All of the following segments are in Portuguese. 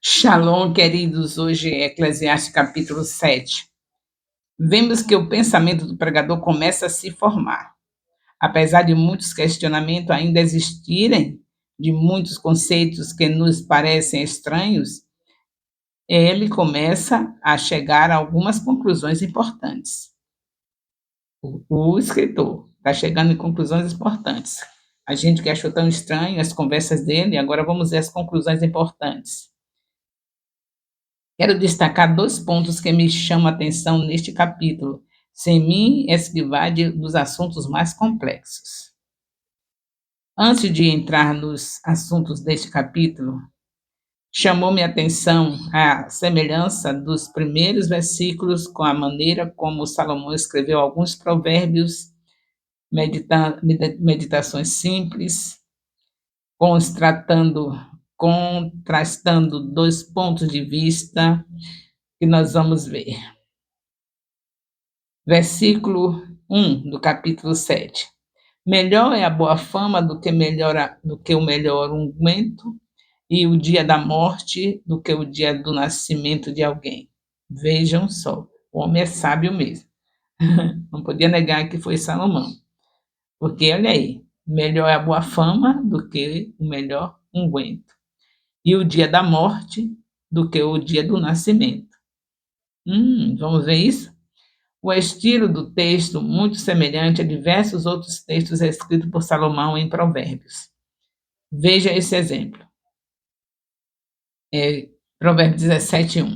Shalom, queridos. Hoje é Eclesiastes capítulo 7. Vemos que o pensamento do pregador começa a se formar. Apesar de muitos questionamentos ainda existirem, de muitos conceitos que nos parecem estranhos, ele começa a chegar a algumas conclusões importantes. O escritor está chegando em conclusões importantes. A gente que achou tão estranho as conversas dele, agora vamos ver as conclusões importantes. Quero destacar 2 pontos que me chamam a atenção neste capítulo, sem me esquivar dos assuntos mais complexos. Antes de entrar nos assuntos deste capítulo, chamou minha atenção a semelhança dos primeiros versículos com a maneira como Salomão escreveu alguns provérbios, meditações simples, contrastando 2 pontos de vista que nós vamos ver. Versículo 1 do capítulo 7. Melhor é a boa fama do que o melhor unguento, e o dia da morte do que o dia do nascimento de alguém. Vejam só, o homem é sábio mesmo. Não podia negar que foi Salomão. Porque, olha aí, melhor é a boa fama do que o melhor unguento. E o dia da morte do que o dia do nascimento. Vamos ver isso? O estilo do texto muito semelhante a diversos outros textos escritos por Salomão em Provérbios. Veja esse exemplo. Provérbios 17:1.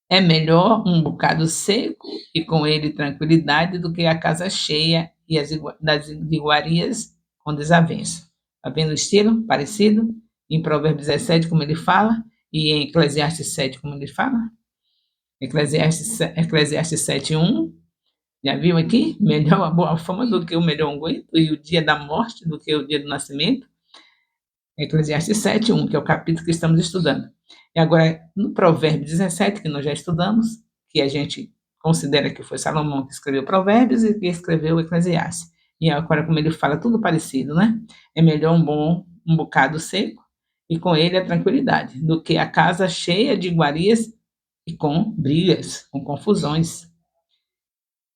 É melhor um bocado seco e com ele tranquilidade do que a casa cheia e das iguarias com desavença. Está vendo o estilo parecido? Em Provérbios 17, como ele fala, e em Eclesiastes 7, como ele fala? Eclesiastes 7:1. Já viu aqui? Melhor a boa fama do que o melhor unguento, e o dia da morte do que o dia do nascimento. Eclesiastes 7:1, que é o capítulo que estamos estudando. E agora, no Provérbio 17, que nós já estudamos, que a gente considera que foi Salomão que escreveu Provérbios e que escreveu o Eclesiastes. E agora, como ele fala, tudo parecido, né? É melhor um bocado seco e com ele a tranquilidade, do que a casa cheia de iguarias e com brigas, com confusões.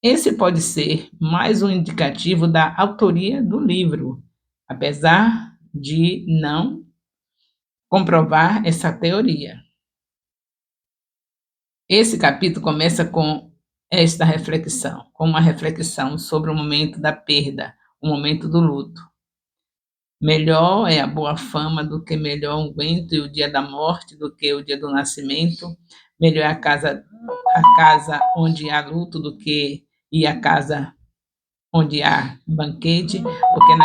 Esse pode ser mais um indicativo da autoria do livro, apesar de não comprovar essa teoria. Esse capítulo começa com esta reflexão, com uma reflexão sobre o momento da perda, o momento do luto. Melhor é a boa fama do que melhor unguento, e o dia da morte do que o dia do nascimento. Melhor é a casa onde há luto do que ir à casa onde há banquete, porque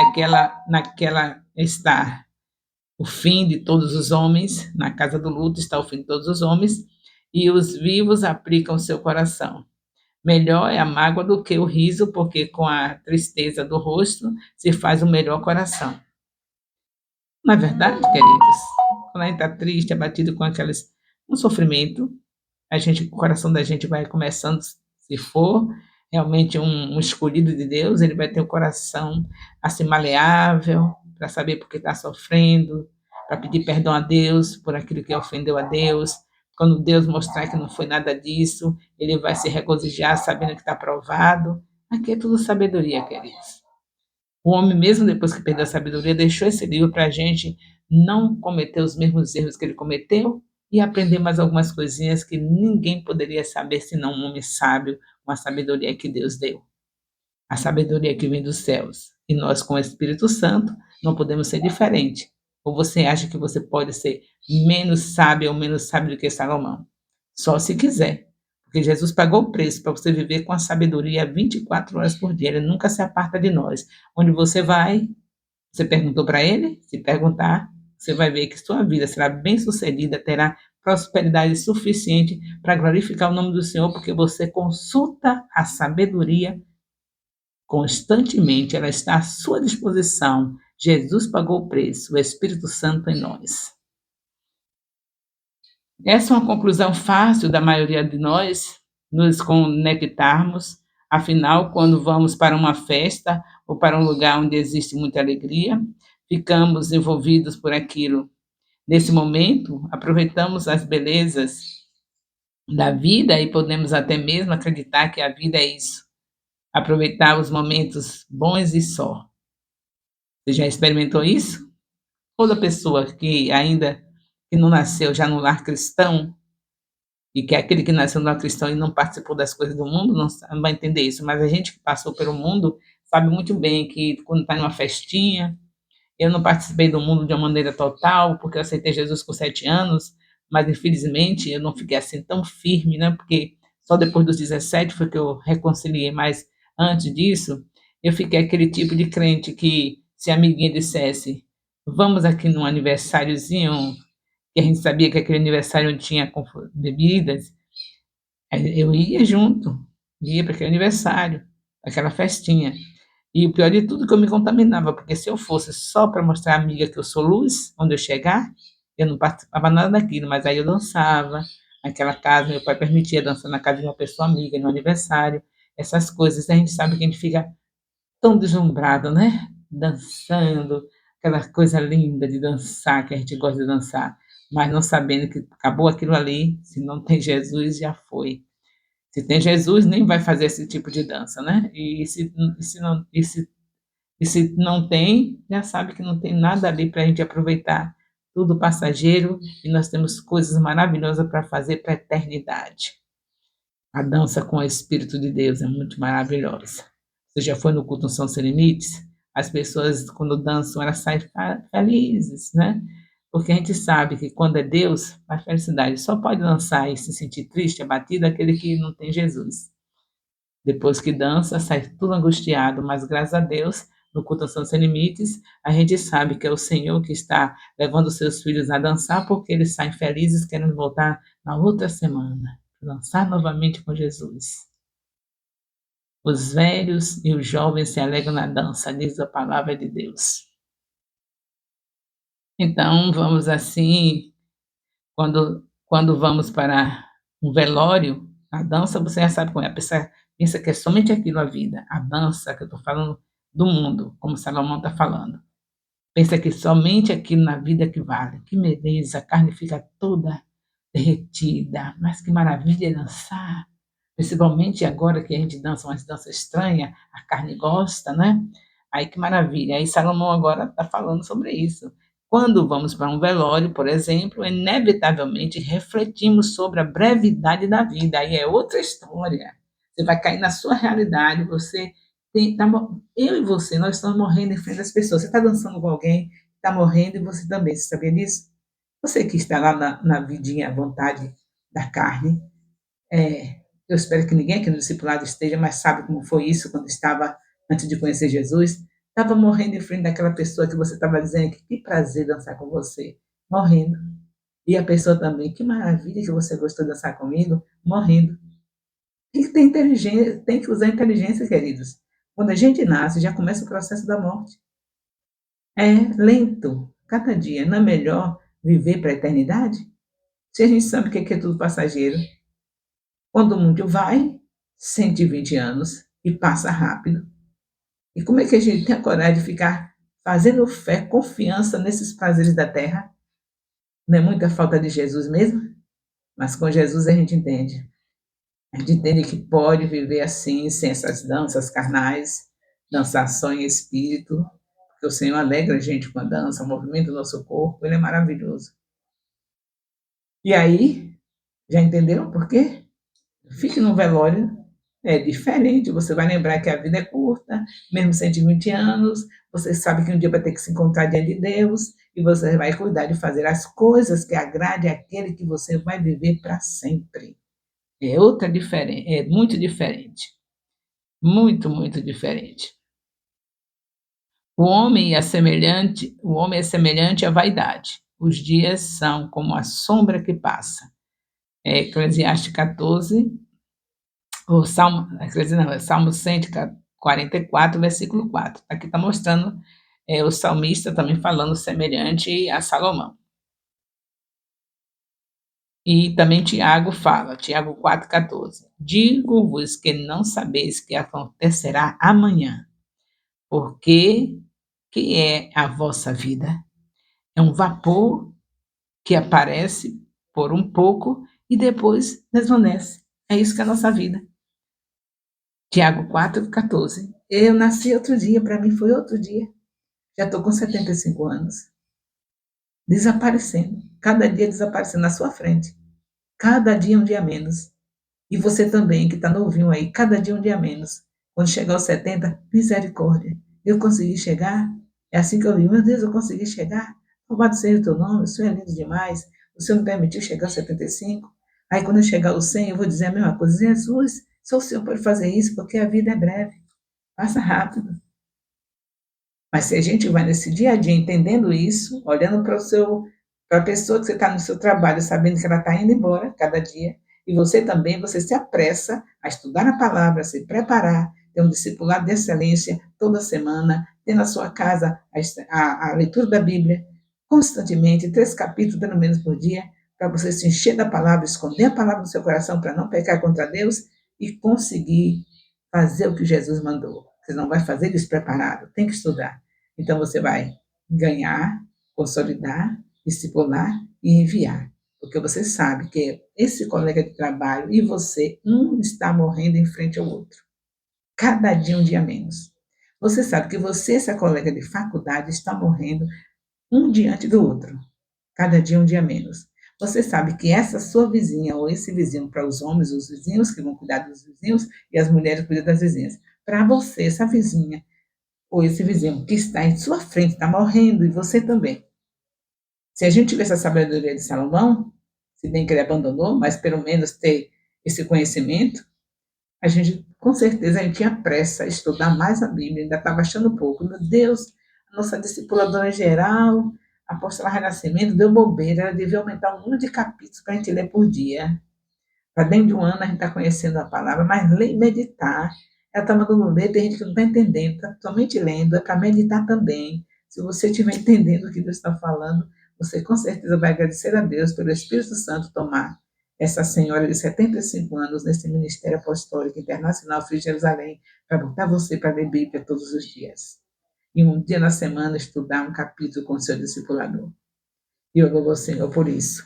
naquela está o fim de todos os homens, na casa do luto está o fim de todos os homens, e os vivos aplicam seu coração. Melhor é a mágoa do que o riso, porque com a tristeza do rosto se faz o melhor coração. Não é verdade, queridos? Quando a gente está triste, abatido com um sofrimento, o coração da gente vai começando, se for realmente um escolhido de Deus, ele vai ter o coração assim maleável, para saber por que está sofrendo, para pedir perdão a Deus por aquilo que ofendeu a Deus. Quando Deus mostrar que não foi nada disso, ele vai se regozijar sabendo que está aprovado. Aqui é tudo sabedoria, queridos. O homem, mesmo depois que perdeu a sabedoria, deixou esse livro para a gente não cometer os mesmos erros que ele cometeu e aprender mais algumas coisinhas que ninguém poderia saber senão um homem sábio, com a sabedoria que Deus deu. A sabedoria que vem dos céus. E nós, com o Espírito Santo, não podemos ser diferente. Ou você acha que você pode ser menos sábio ou menos sábio do que Salomão? Só se quiser. Porque Jesus pagou o preço para você viver com a sabedoria 24 horas por dia. Ele nunca se aparta de nós. Onde você vai, você perguntou para ele? Se perguntar, você vai ver que sua vida será bem-sucedida, terá prosperidade suficiente para glorificar o nome do Senhor, porque você consulta a sabedoria constantemente, ela está à sua disposição. Jesus pagou o preço, o Espírito Santo em nós. Essa é uma conclusão fácil da maioria de nós nos conectarmos. Afinal, quando vamos para uma festa ou para um lugar onde existe muita alegria, ficamos envolvidos por aquilo Nesse momento, aproveitamos as belezas da vida e podemos até mesmo acreditar que a vida é isso, aproveitar os momentos bons e só. Você já experimentou isso? Toda pessoa que ainda que não nasceu já no lar cristão, e que é aquele que nasceu no lar cristão e não participou das coisas do mundo, não vai entender isso, mas a gente que passou pelo mundo sabe muito bem que quando está em uma festinha, eu não participei do mundo de uma maneira total, porque eu aceitei Jesus com 7 anos, mas infelizmente eu não fiquei assim tão firme, né? Porque só depois dos 17 foi que eu reconciliei, mas antes disso, eu fiquei aquele tipo de crente que se a amiguinha dissesse, vamos aqui num aniversáriozinho, que a gente sabia que aquele aniversário tinha bebidas, aí eu ia junto, ia para aquele aniversário, aquela festinha. E o pior de tudo é que eu me contaminava, porque se eu fosse só para mostrar à amiga que eu sou luz, onde eu chegar, eu não participava nada daquilo, mas aí eu dançava naquela casa, meu pai permitia dançar na casa de uma pessoa amiga, no aniversário, essas coisas, a gente sabe que a gente fica tão deslumbrado, né? Dançando, aquela coisa linda de dançar, que a gente gosta de dançar, mas não sabendo que acabou aquilo ali, se não tem Jesus, já foi. Se tem Jesus, nem vai fazer esse tipo de dança, né? E se não tem, já sabe que não tem nada ali para a gente aproveitar, tudo passageiro, e nós temos coisas maravilhosas para fazer para a eternidade. A dança com o Espírito de Deus é muito maravilhosa. Você já foi no culto São Sem Limites? As pessoas, quando dançam, elas saem felizes, né? Porque a gente sabe que quando é Deus, a felicidade só pode dançar e se sentir triste, abatido, aquele que não tem Jesus. Depois que dança, sai tudo angustiado, mas graças a Deus, no culto São Sem Limites, a gente sabe que é o Senhor que está levando seus filhos a dançar, porque eles saem felizes, querendo voltar na outra semana, dançar novamente com Jesus. Os velhos e os jovens se alegram na dança, diz a palavra de Deus. Então, vamos assim, quando vamos para um velório, a dança, você já sabe como é, a pessoa pensa que é somente aquilo a vida, a dança que eu estou falando do mundo, como Salomão está falando. Pensa que somente aquilo na vida que vale. Que beleza, a carne fica toda derretida, mas que maravilha dançar. Principalmente agora que a gente dança umas danças estranhas, a carne gosta, né? Aí que maravilha. Aí Salomão agora está falando sobre isso. Quando vamos para um velório, por exemplo, inevitavelmente refletimos sobre a brevidade da vida. Aí é outra história. Você vai cair na sua realidade, você eu e você, nós estamos morrendo em frente às pessoas. Você está dançando com alguém, está morrendo e você também. Você sabia disso? Você que está lá na vidinha à vontade da carne, eu espero que ninguém aqui no discipulado esteja, mas sabe como foi isso quando estava, antes de conhecer Jesus? Estava morrendo em frente daquela pessoa que você estava dizendo que prazer dançar com você. Morrendo. E a pessoa também, que maravilha que você gostou de dançar comigo. Morrendo. Tem que ter inteligência, tem que usar inteligência, queridos. Quando a gente nasce, já começa o processo da morte. É lento, cada dia. Não é melhor viver para a eternidade? Se a gente sabe que aqui é tudo passageiro, quando o mundo vai, 120 anos, e passa rápido. E como é que a gente tem a coragem de ficar fazendo fé, confiança nesses prazeres da terra? Não é muita falta de Jesus mesmo? Mas com Jesus a gente entende. A gente entende que pode viver assim, sem essas danças carnais, dançar só em espírito, porque o Senhor alegra a gente com a dança, o movimento do nosso corpo, ele é maravilhoso. E aí, já entenderam por quê? Fique no velório, é diferente, você vai lembrar que a vida é curta, mesmo 120 anos, você sabe que um dia vai ter que se encontrar diante de Deus, e você vai cuidar de fazer as coisas que agrade àquele que você vai viver para sempre. É outra diferente, é muito diferente. Muito, muito diferente. O homem é semelhante à vaidade. Os dias são como a sombra que passa. É Eclesiastes 14, o Salmo, não, é Salmo 144, versículo 4. Aqui está mostrando o salmista também falando semelhante a Salomão. E também Tiago fala, Tiago 4,14. Digo-vos que não sabeis que acontecerá amanhã, porque que é a vossa vida? É um vapor que aparece por um pouco e depois desvanece. É isso que é a nossa vida. Tiago 4,14. Eu nasci outro dia, para mim foi outro dia. Já estou com 75 anos. Desaparecendo. Cada dia desaparecendo na sua frente. Cada dia um dia menos. E você também, que está novinho aí, cada dia um dia menos. Quando chegar aos 70, misericórdia. Eu consegui chegar? É assim que eu vi. Meu Deus, eu consegui chegar? Louvado seja o teu nome, o Senhor é lindo demais. O Senhor me permitiu chegar aos 75. Aí quando eu chegar aos 100, eu vou dizer a mesma coisa. Jesus, só o Senhor pode fazer isso, porque a vida é breve. Passa rápido. Mas se a gente vai nesse dia a dia entendendo isso, olhando para a pessoa que você está no seu trabalho, sabendo que ela está indo embora cada dia, e você também, você se apressa a estudar a palavra, a se preparar, ter um discipulado de excelência toda semana, ter na sua casa a leitura da Bíblia constantemente, 3 capítulos pelo menos por dia, para você se encher da palavra, esconder a palavra no seu coração para não pecar contra Deus e conseguir fazer o que Jesus mandou. Você não vai fazer despreparado, tem que estudar. Então você vai ganhar, consolidar, discipular e enviar. Porque você sabe que esse colega de trabalho e você, um está morrendo em frente ao outro. Cada dia um dia menos. Você sabe que você, essa colega de faculdade, está morrendo um diante do outro. Cada dia um dia menos. Você sabe que essa sua vizinha ou esse vizinho, para os homens, os vizinhos que vão cuidar dos vizinhos e as mulheres cuidam das vizinhas. Para você, essa vizinha ou esse vizinho que está em sua frente está morrendo e você também. Se a gente tiver essa sabedoria de Salomão, se bem que ele abandonou, mas pelo menos ter esse conhecimento, a gente, com certeza, a gente tinha pressa a estudar mais a Bíblia, ainda estava achando pouco. Meu Deus, a nossa discipuladora geral, a apóstola Renascimento, deu bobeira, ela devia aumentar o número de capítulos para a gente ler por dia. Para dentro de um ano a gente está conhecendo a palavra, mas ler e meditar. Ela está mandando ler, tem gente que não está entendendo, está somente lendo, é para meditar também. Se você estiver entendendo o que Deus está falando, você com certeza vai agradecer a Deus pelo Espírito Santo tomar essa senhora de 75 anos nesse Ministério Apostólico Internacional Filho de Jerusalém, para botar você para ler Bíblia todos os dias. E um dia na semana estudar um capítulo com o seu discipulador. E eu louvo ao Senhor por isso.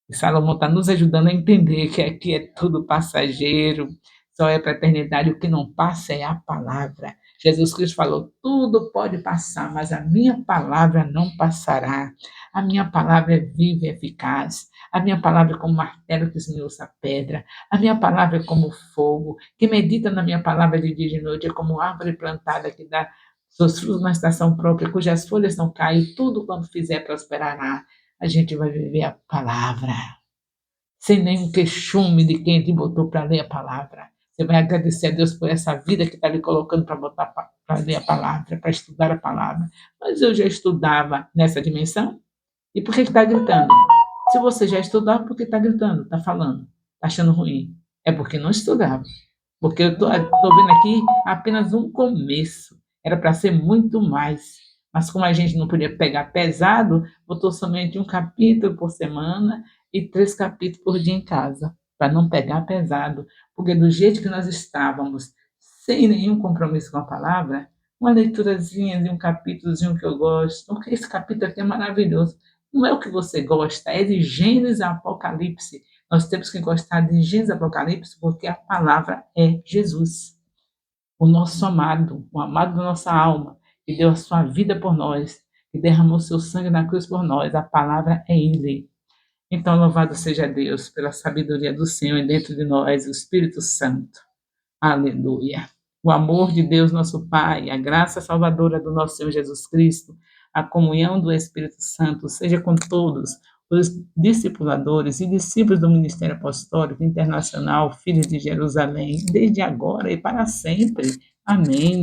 E Salomão está nos ajudando a entender que aqui é tudo passageiro, só é para a eternidade, o que não passa é a palavra. Jesus Cristo falou, tudo pode passar, mas a minha palavra não passará. A minha palavra é viva e eficaz. A minha palavra é como martelo que esmiuça a pedra. A minha palavra é como fogo. Quem medita na minha palavra de dia e de noite é como árvore plantada que dá seus frutos na estação própria, cujas folhas não caem, tudo quanto fizer prosperará. A gente vai viver a palavra, sem nenhum queixume de quem te botou para ler a palavra. Você vai agradecer a Deus por essa vida que está lhe colocando para botar para ler a palavra, para estudar a palavra. Mas eu já estudava nessa dimensão? E por que está gritando? Se você já estudava, por que está gritando, está falando, está achando ruim? É porque não estudava. Porque eu estou vendo aqui apenas um começo. Era para ser muito mais. Mas como a gente não podia pegar pesado, botou somente um capítulo por semana e 3 capítulos por dia em casa, para não pegar pesado. Porque do jeito que nós estávamos, sem nenhum compromisso com a palavra, uma leiturazinha de um capítulozinho que eu gosto, porque esse capítulo aqui é maravilhoso. Não é o que você gosta, é de Gênesis a Apocalipse. Nós temos que gostar de Gênesis e Apocalipse porque a palavra é Jesus, o nosso amado, o amado da nossa alma, que deu a sua vida por nós, que derramou seu sangue na cruz por nós. A palavra é Ele. Então, louvado seja Deus pela sabedoria do Senhor dentro de nós, o Espírito Santo. Aleluia. O amor de Deus, nosso Pai, a graça salvadora do nosso Senhor Jesus Cristo, a comunhão do Espírito Santo, seja com todos os discipuladores e discípulos do Ministério Apostólico Internacional, Filhos de Jerusalém, desde agora e para sempre. Amém.